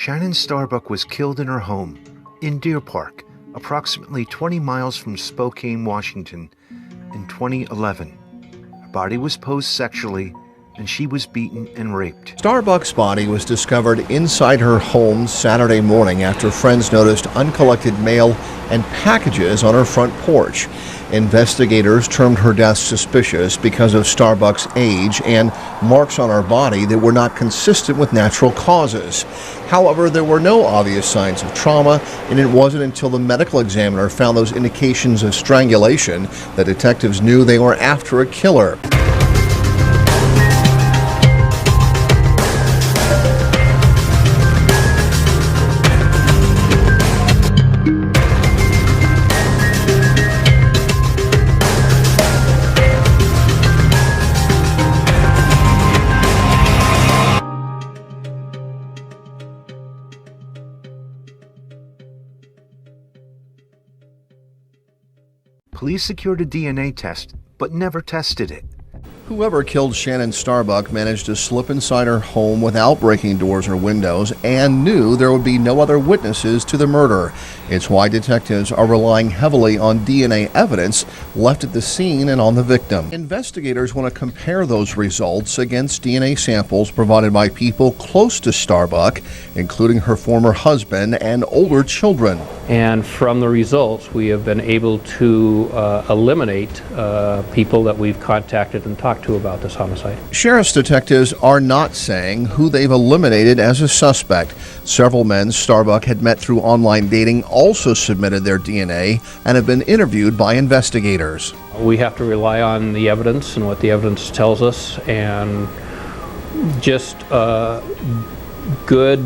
Chanin Starbuck was killed in her home in Deer Park, approximately 20 miles from Spokane, Washington, in 2011. Her body was posed sexually, and she was beaten and raped. Starbuck's body was discovered inside her home Saturday morning after friends noticed uncollected mail and packages on her front porch. Investigators termed her death suspicious because of Starbuck's age and marks on her body that were not consistent with natural causes. However, there were no obvious signs of trauma, and it wasn't until the medical examiner found those indications of strangulation that detectives knew they were after a killer. Police secured a DNA test, but never tested it. Whoever killed Chanin Starbuck managed to slip inside her home without breaking doors or windows and knew there would be no other witnesses to the murder. It's why detectives are relying heavily on DNA evidence left at the scene and on the victim. Investigators want to compare those results against DNA samples provided by people close to Starbuck, including her former husband and older children. And from the results, we have been able to eliminate people that we've contacted and talked to about this homicide. Sheriff's detectives are not saying who they've eliminated as a suspect. Several men Starbuck had met through online dating also submitted their DNA and have been interviewed by investigators. We have to rely on the evidence and what the evidence tells us, and just good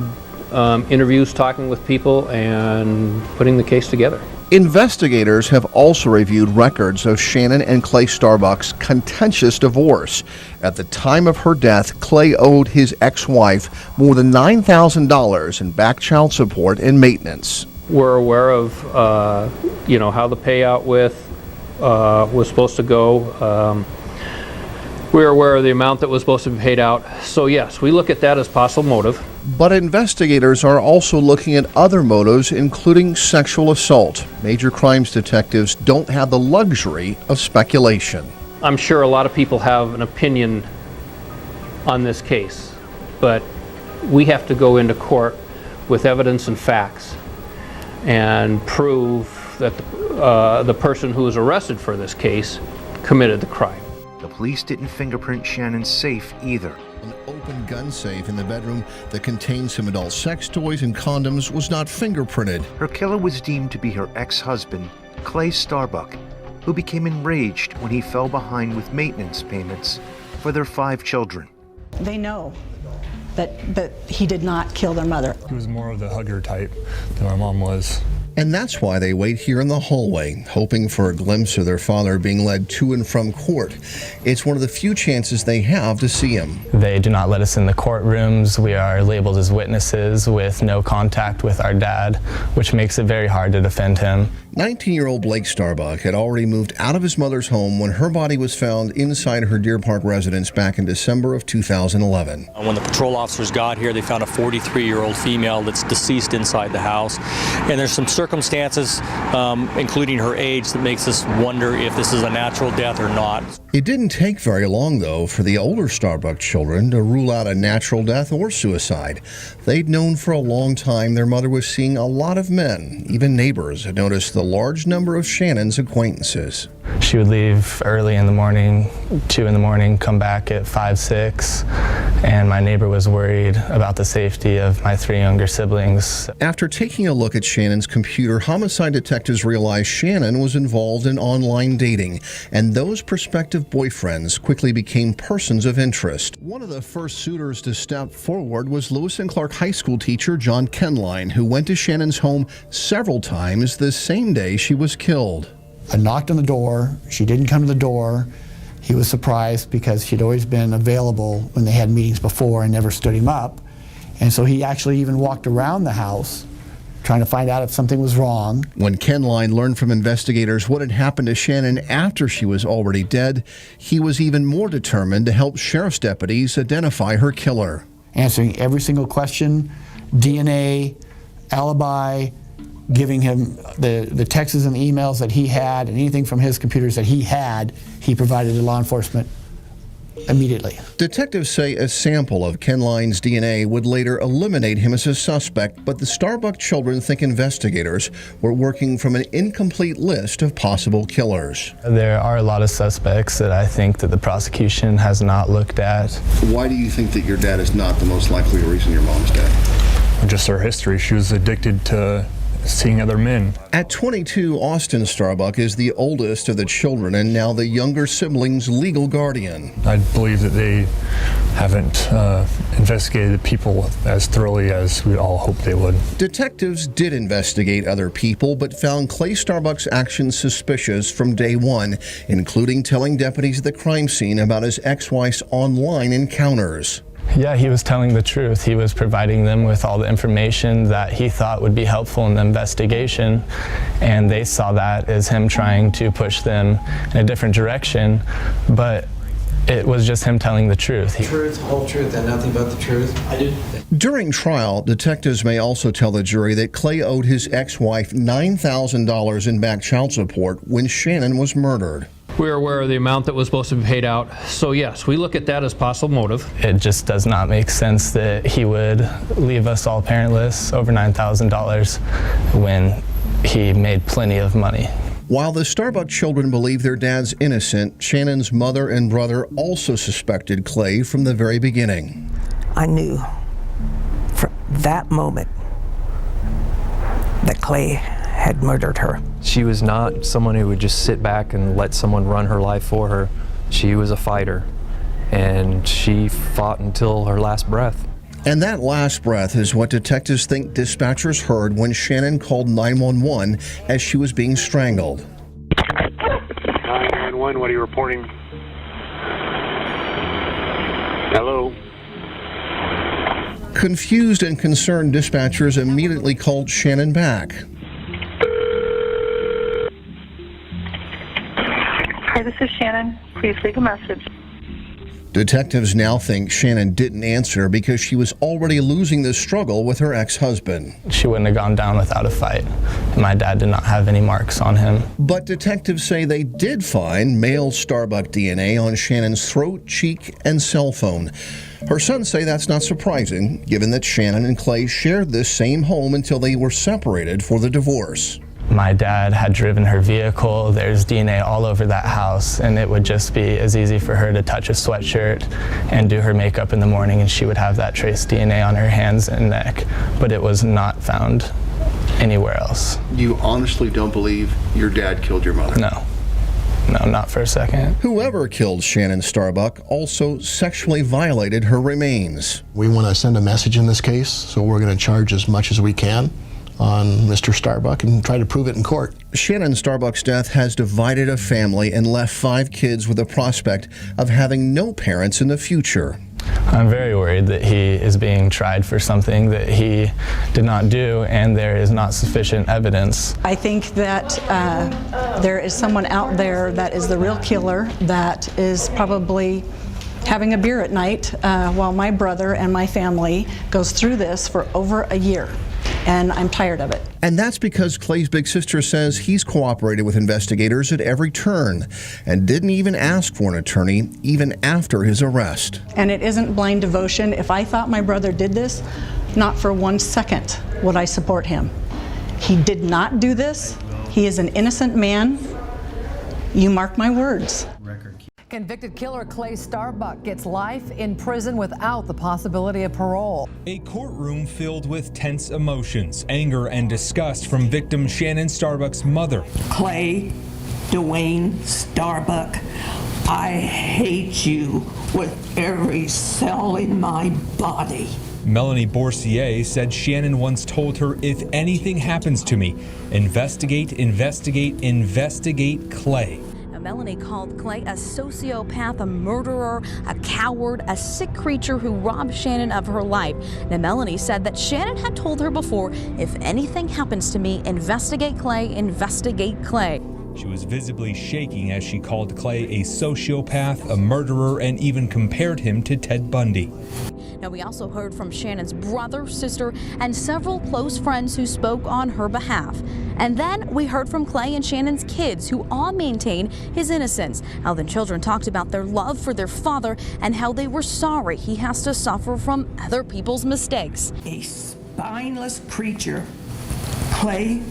interviews, talking with people, and putting the case together. Investigators have also reviewed records of Chanin and Clay Starbuck's contentious divorce. At the time of her death, Clay owed his ex-wife more than $9,000 in back child support and maintenance. We're aware of how the payout was supposed to go. We're aware of the amount that was supposed to be paid out. So yes, we look at that as possible motive. But investigators are also looking at other motives, including sexual assault. Major crimes detectives don't have the luxury of speculation. I'm sure a lot of people have an opinion on this case, but we have to go into court with evidence and facts and prove that the person who was arrested for this case committed the crime. The police didn't fingerprint Chanin's safe either. An open gun safe in the bedroom that contained some adult sex toys and condoms was not fingerprinted. Her killer was deemed to be her ex-husband, Clay Starbuck, who became enraged when he fell behind with maintenance payments for their 5 children. They know that he did not kill their mother. He was more of the hugger type than my mom was. And that's why they wait here in the hallway, hoping for a glimpse of their father being led to and from court. It's one of the few chances they have to see him. They do not let us in the courtrooms. We are labeled as witnesses with no contact with our dad, which makes it very hard to defend him. 19-year-old Blake Starbuck had already moved out of his mother's home when her body was found inside her Deer Park residence back in December of 2011. When the patrol officers got here, they found a 43-year-old female that's deceased inside the house. And there's some circumstances, including her age, that makes us wonder if this is a natural death or not. It didn't take very long, though, for the older Starbuck children to rule out a natural death or suicide. They'd known for a long time their mother was seeing a lot of men. Even neighbors had noticed the large number of Chanin's acquaintances. She would leave early in the morning, 2 in the morning, come back at 5, 6, and my neighbor was worried about the safety of my 3 younger siblings. After taking a look at Chanin's computer, homicide detectives realized Chanin was involved in online dating, and those prospective boyfriends quickly became persons of interest. One of the first suitors to step forward was Lewis and Clark High School teacher John Kenline, who went to Chanin's home several times the same day she was killed. I knocked on the door. She didn't come to the door. He was surprised because she'd always been available when they had meetings before and never stood him up. And so he actually even walked around the house trying to find out if something was wrong. When Kenline learned from investigators what had happened to Chanin after she was already dead, he was even more determined to help sheriff's deputies identify her killer. Answering every single question, DNA, alibi, giving him the texts and the emails that he had and anything from his computers that he had, he provided to law enforcement immediately. Detectives say a sample of Ken Line's DNA would later eliminate him as a suspect, but the Starbuck children think investigators were working from an incomplete list of possible killers. There are a lot of suspects that I think that the prosecution has not looked at. Why do you think that your dad is not the most likely reason your mom's dead? Just her history. She was addicted to seeing other men. At 22, Austin Starbuck is the oldest of the children and now the younger sibling's legal guardian. I believe that they haven't investigated the people as thoroughly as we all hoped they would. Detectives did investigate other people, but found Clay Starbuck's actions suspicious from day one, including telling deputies at the crime scene about his ex-wife's online encounters. Yeah, he was telling the truth. He was providing them with all the information that he thought would be helpful in the investigation, and they saw that as him trying to push them in a different direction, but it was just him telling the truth. Truth, whole truth, and nothing but the truth. I did. During trial, detectives may also tell the jury that Clay owed his ex-wife $9,000 in back child support when Chanin was murdered. We're aware of the amount that was supposed to be paid out, so yes, we look at that as possible motive. It just does not make sense that he would leave us all parentless over $9,000 when he made plenty of money. While the Starbuck children believe their dad's innocent, Chanin's mother and brother also suspected Clay from the very beginning. I knew from that moment that Clay had murdered her. She was not someone who would just sit back and let someone run her life for her. She was a fighter, and she fought until her last breath. And that last breath is what detectives think dispatchers heard when Chanin called 911 as she was being strangled. 911, what are you reporting? Hello? Confused and concerned dispatchers immediately called Chanin back. Hi, this is Shannon. Please leave a message. Detectives now think Chanin didn't answer because she was already losing the struggle with her ex-husband. She wouldn't have gone down without a fight. My dad did not have any marks on him. But detectives say they did find male Starbuck DNA on Chanin's throat, cheek, and cell phone. Her sons say that's not surprising, given that Chanin and Clay shared this same home until they were separated for the divorce. My dad had driven her vehicle. There's DNA all over that house, and it would just be as easy for her to touch a sweatshirt and do her makeup in the morning, and she would have that trace DNA on her hands and neck, but it was not found anywhere else. You honestly don't believe your dad killed your mother? No. No, not for a second. Whoever killed Chanin Starbuck also sexually violated her remains. We want to send a message in this case, so we're going to charge as much as we can on Mr. Starbuck and try to prove it in court. Chanin Starbuck's death has divided a family and left 5 kids with the prospect of having no parents in the future. I'm very worried that he is being tried for something that he did not do, and there is not sufficient evidence. I think that there is someone out there that is the real killer that is probably having a beer at night while my brother and my family goes through this for over a year. And I'm tired of it. And that's because Clay's big sister says he's cooperated with investigators at every turn and didn't even ask for an attorney even after his arrest. And it isn't blind devotion. If I thought my brother did this, not for 1 second would I support him. He did not do this. He is an innocent man. You mark my words. Convicted killer Clay Starbuck gets life in prison without the possibility of parole. A courtroom filled with tense emotions, anger and disgust from victim Chanin Starbuck's mother. Clay Dwayne Starbuck, I hate you with every cell in my body. Melanie Boursier said Chanin once told her, if anything happens to me, investigate, investigate, investigate Clay. Melanie called Clay a sociopath, a murderer, a coward, a sick creature who robbed Chanin of her life. Now, Melanie said that Chanin had told her before, if anything happens to me, investigate Clay, investigate Clay. She was visibly shaking as she called Clay a sociopath, a murderer, and even compared him to Ted Bundy. Now, we also heard from Shannon's brother, sister, and several close friends who spoke on her behalf. And then we heard from Clay and Shannon's kids, who all maintain his innocence. How the children talked about their love for their father and how they were sorry he has to suffer from other people's mistakes. A spineless creature. Clay,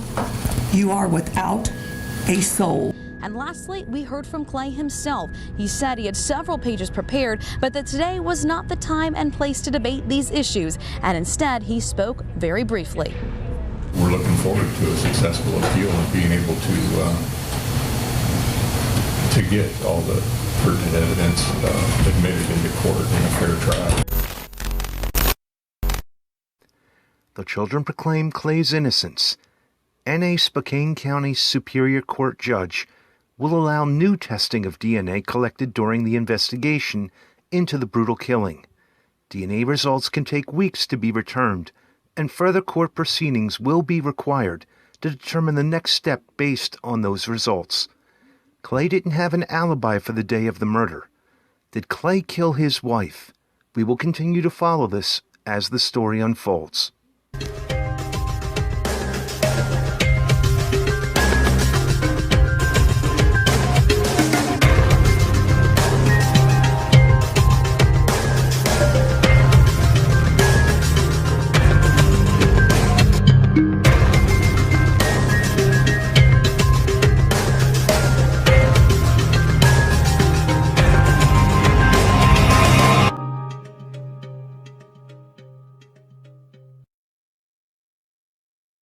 you are without a soul. And lastly, we heard from Clay himself. He said he had several pages prepared, but that today was not the time and place to debate these issues, and instead he spoke very briefly. We're looking forward to a successful appeal and being able to get all the pertinent evidence admitted into court in a fair trial. The children proclaim Clay's innocence. N.A. Spokane County Superior Court judge will allow new testing of DNA collected during the investigation into the brutal killing. DNA results can take weeks to be returned, and further court proceedings will be required to determine the next step based on those results. Clay didn't have an alibi for the day of the murder. Did Clay kill his wife? We will continue to follow this as the story unfolds.